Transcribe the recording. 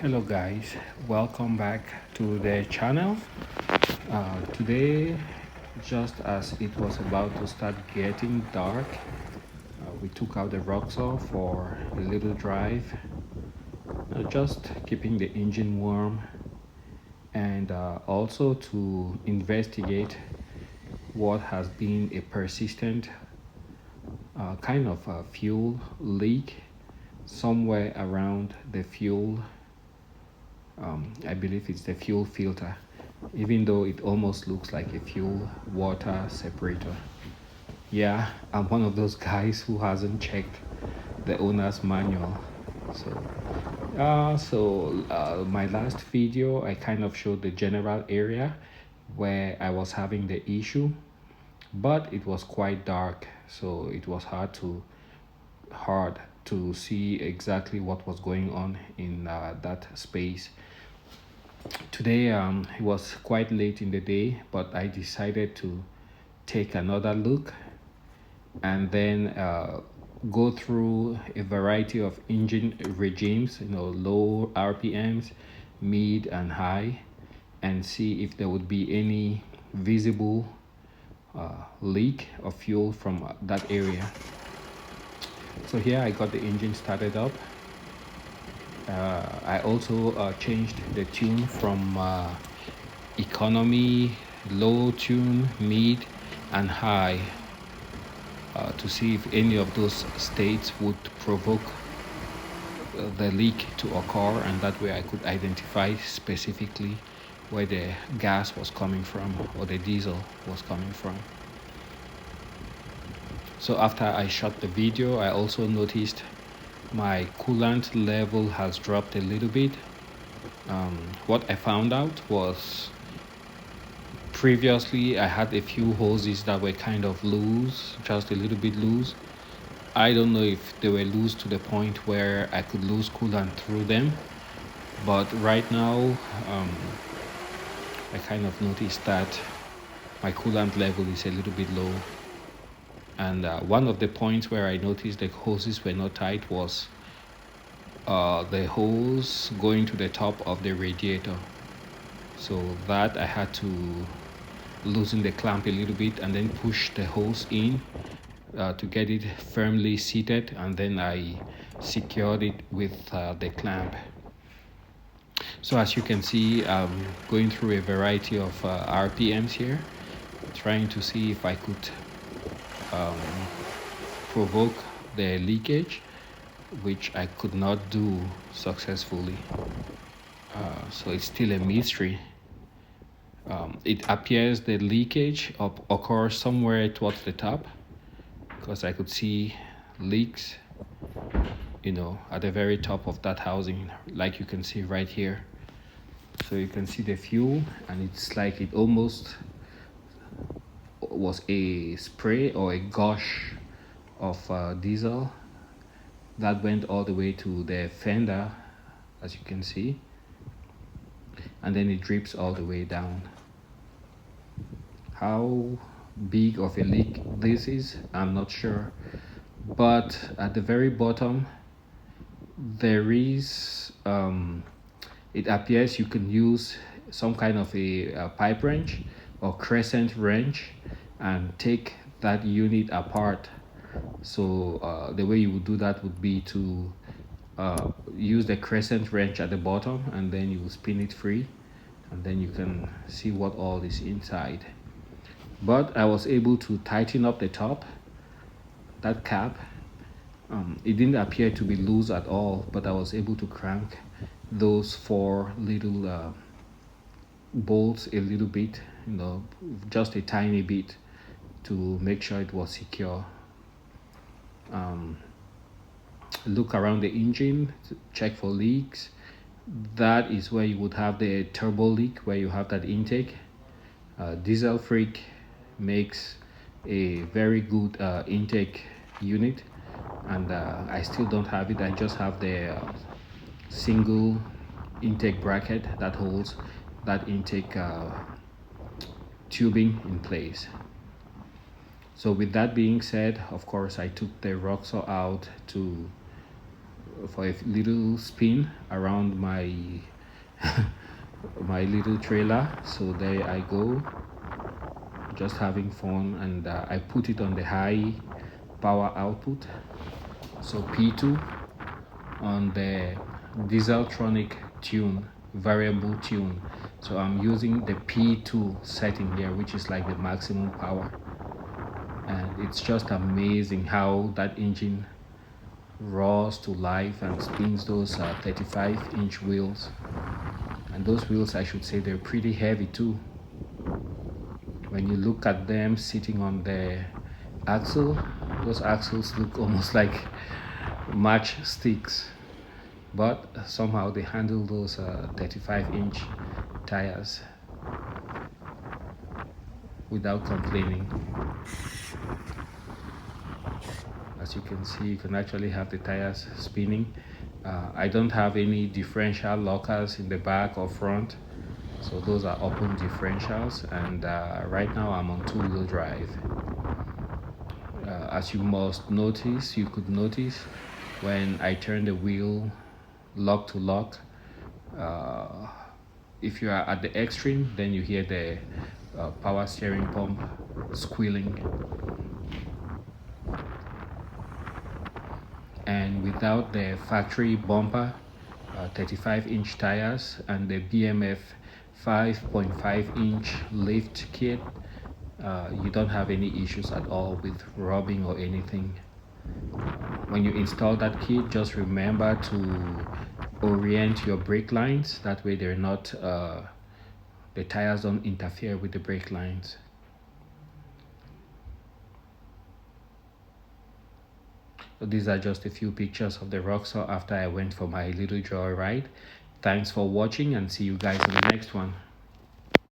Hello guys, welcome back to the channel. Today, just as it was about to start getting dark, we took out the Roxor for a little drive, just keeping the engine warm and also to investigate what has been a persistent kind of fuel leak somewhere around the fuel. I believe it's the fuel filter, even though it almost looks like a fuel water separator. Yeah, I'm one of those guys who hasn't checked the owner's manual. So my last video, I kind of showed the general area where I was having the issue, but it was quite dark, so it was hard to see exactly what was going on in that space. Today, it was quite late in the day, but I decided to take another look and then go through a variety of engine regimes, low RPMs, mid and high, and see if there would be any visible leak of fuel from that area. So here I got the engine started up. I also changed the tune from economy, low tune, mid, and high to see if any of those states would provoke the leak to occur, and that way I could identify specifically where the gas was coming from or the diesel was coming from. So after I shot the video, I also noticed my coolant level has dropped a little bit. What I found out was previously I had a few hoses that were kind of loose, just a little bit loose. I don't know if they were loose to the point where I could lose coolant through them, but right now I kind of noticed that my coolant level is a little bit low. And one of the points where I noticed the hoses were not tight was the hose going to the top of the radiator. So that I had to loosen the clamp a little bit and then push the hose in to get it firmly seated, and then I secured it with the clamp. So as you can see, I'm going through a variety of RPMs here, trying to see if I could provoke the leakage, which I could not do successfully. So it's still a mystery. It appears the leakage occurs somewhere towards the top, because I could see leaks, at the very top of that housing, like you can see right here. So you can see the fuel, and it's like it almost was a spray or a gush of diesel that went all the way to the fender, as you can see, and then it drips all the way down. How big of a leak this is, I'm not sure, but at the very bottom there is it appears you can use some kind of a pipe wrench or crescent wrench and take that unit apart. So the way you would do that would be to use the crescent wrench at the bottom, and then you will spin it free, and then you can see what all is inside. But I was able to tighten up the top, that cap. It didn't appear to be loose at all, but I was able to crank those four little bolts a little bit, just a tiny bit, to make sure it was secure. Look around the engine to check for leaks. That is where you would have the turbo leak, where you have that intake. Diesel Freak makes a very good intake unit, and I still don't have it. I just have the single intake bracket that holds that intake tubing in place. So with that being said, of course I took the Roxor out to for a little spin around my my little trailer. So there I go, just having fun, and I put it on the high power output, so P2, on the Dieseltronic tune, variable tune. So I'm using the P2 setting here, which is like the maximum power, and it's just amazing how that engine roars to life and spins those 35-inch wheels. And those wheels, I should say, they're pretty heavy too. When you look at them sitting on the axle, those axles look almost like matchsticks, but somehow they handle those 35-inch tires without complaining. As you can see, you can actually have the tires spinning. I don't have any differential lockers in the back or front, so those are open differentials, and right now I'm on two-wheel drive. As you could notice when I turn the wheel lock to lock, if you are at the extreme, then you hear the power steering pump squealing. And without the factory bumper, 35-inch tires, and the BMF 5.5-inch lift kit, you don't have any issues at all with rubbing or anything. When you install that kit, just remember to orient your brake lines. That way they're not, the tires don't interfere with the brake lines. So these are just a few pictures of the Roxor after I went for my little joyride. Thanks for watching, and see you guys in the next one.